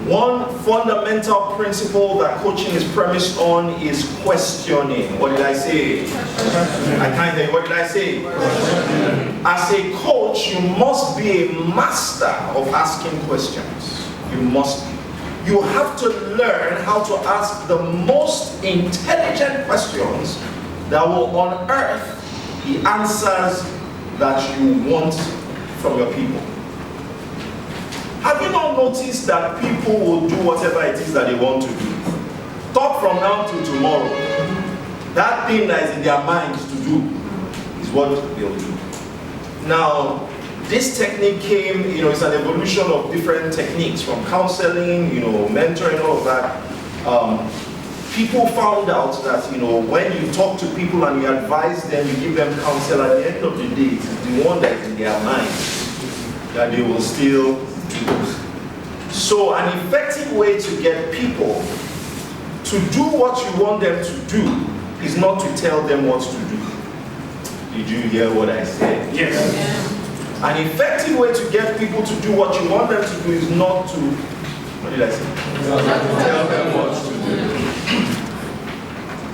One fundamental principle that coaching is premised on is questioning. What did I say? I can't hear. What did I say? As a coach, you must be a master of asking questions. You must be. You have to learn how to ask the most intelligent questions that will unearth the answers that you want from your people. Have you not noticed that people will do whatever it is that they want to do? Talk from now to tomorrow. That thing that is in their minds to do is what they'll do. Now, this technique came, it's an evolution of different techniques from counseling, mentoring, all of that. People found out that, when you talk to people and you advise them, you give them counsel, at the end of the day, it's the one that is in their minds that they will still do. So an effective way to get people to do what you want them to do is not to tell them what to do. Did you hear what I said? Yes. Yeah. An effective way to get people to do what you want them to do is not to, what did I say? Tell them what to do.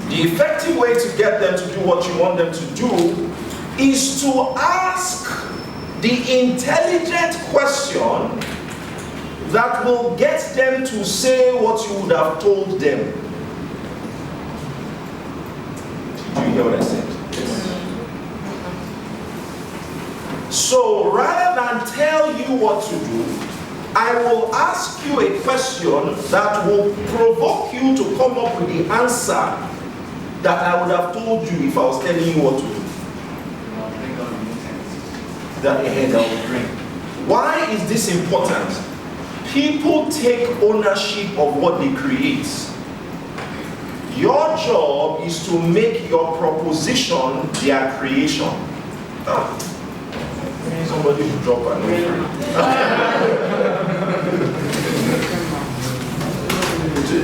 The effective way to get them to do what you want them to do is to ask the intelligent question that will get them to say what you would have told them. Did you hear what I said? So rather than tell you what to do, I will ask you a question that will provoke you to come up with the answer that I would have told you if I was telling you what to do. That will bring. Why is this important? People take ownership of what they create. Your job is to make your proposition their creation. Somebody should drop an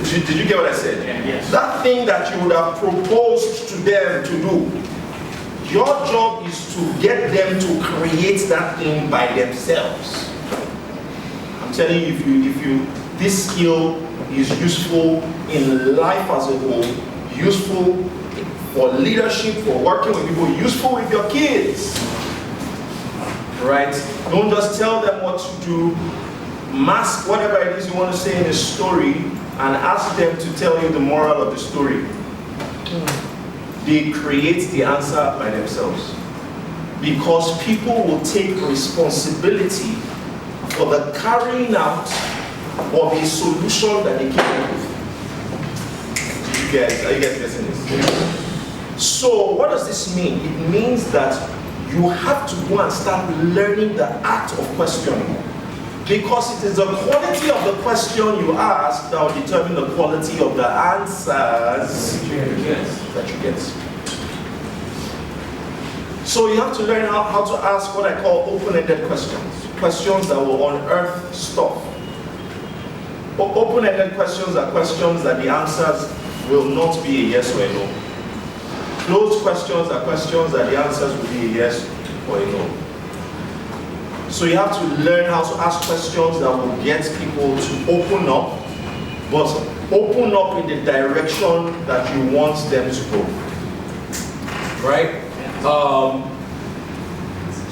Did you get what I said? Yes. That thing that you would have proposed to them to do, your job is to get them to create that thing by themselves. I'm telling you, if you this skill is useful in life as a whole, useful for leadership, for working with people, useful with your kids. Right? Don't just tell them what to do. Mask whatever it is you want to say in a story and ask them to tell you the moral of the story. They create the answer by themselves. Because people will take responsibility for the carrying out of a solution that they came up with. Are you guys getting this? So what does this mean? It means that you have to go and start learning the art of questioning. Because it is the quality of the question you ask that will determine the quality of the answers that you get. So you have to learn how to ask what I call open-ended questions. Questions that will unearth stuff. Open-ended questions are questions that the answers will not be a yes or a no. Closed questions are questions that the answers will be a yes or a no. So you have to learn how to ask questions that will get people to open up, but open up in the direction that you want them to go. Right?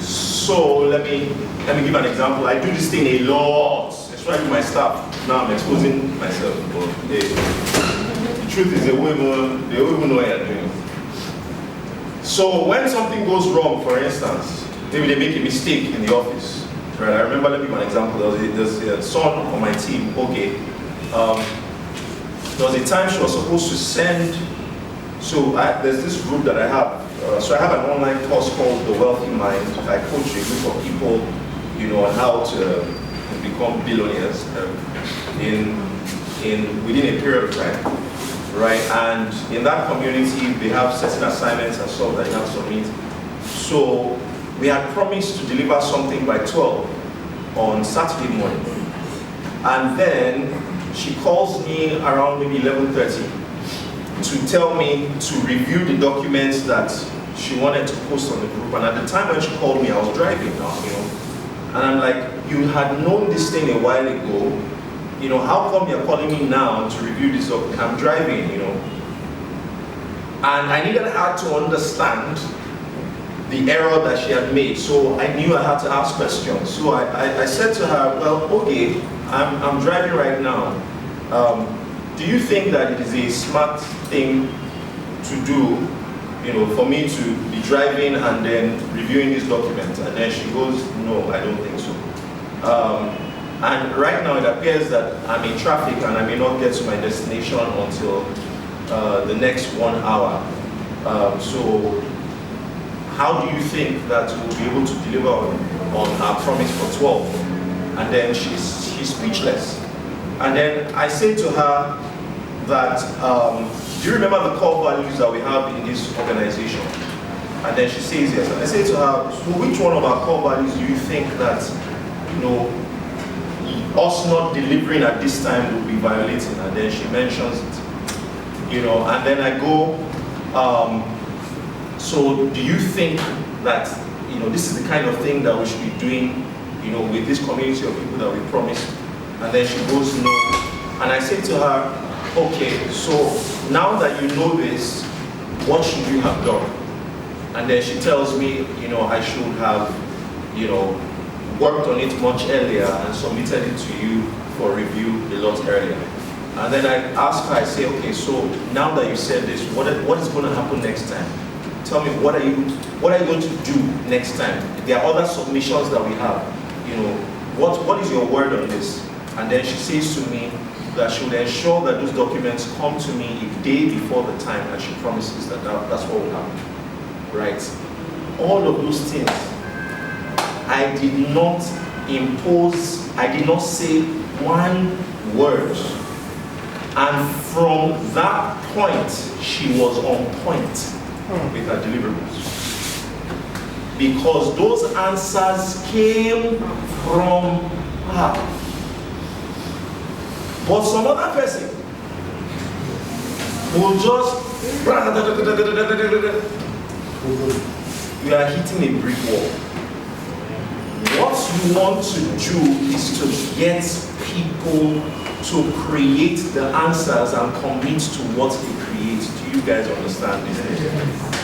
So let me give an example. I do this thing a lot, especially with my staff. Now I'm exposing myself, but the truth is they won't even know what you're doing. So when something goes wrong, for instance, maybe they make a mistake in the office. Right? I remember, let me give an example. There's a son on my team, okay. There was a time she was supposed to send, there's this group that I have. So I have an online course called The Wealthy Mind. I coach a group of people, on how to become billionaires within a period of time. Right? And in that community, they have certain assignments and stuff that you have to submit. So we had promised to deliver something by 12 on Saturday morning. And then she calls me around maybe 11:30 to tell me to review the documents that she wanted to post on the group. And at the time when she called me, I was driving now, And I'm like, you had known this thing a while ago, how come you're calling me now to review this document? I'm driving, And I needed her to understand the error that she had made. So I knew I had to ask questions. So I said to her, well, okay, I'm driving right now. Do you think that it is a smart thing to do, for me to be driving and then reviewing this document? And then she goes, no, I don't think so. And right now it appears that I'm in traffic and I may not get to my destination until the next 1 hour. So how do you think that we'll be able to deliver on our promise for 12? And then she's speechless. And then I say to her that, do you remember the core values that we have in this organization? And then she says yes. And I say to her, so which one of our core values do you think that, us not delivering at this time will be violating? And then she mentions it. And then I go, so do you think that, this is the kind of thing that we should be doing, with this community of people that we promised? And then she goes, no. And I say to her, okay, so now that you know this, what should you have done? And then she tells me, I should have, worked on it much earlier and submitted it to you for review a lot earlier. And then I ask her, I say, okay, so now that you said this, what is going to happen next time? Tell me, what are you going to do next time? There are other submissions that we have. What is your word on this? And then she says to me that she will ensure that those documents come to me a day before the time, and she promises that that's what will happen. Right? All of those things, I did not impose, I did not say one word. And from that point, she was on point with her deliverables. Because those answers came from her. But some other person will just, you are hitting a brick wall. What you want to do is to get people to create the answers and commit to what they create. Do you guys understand this?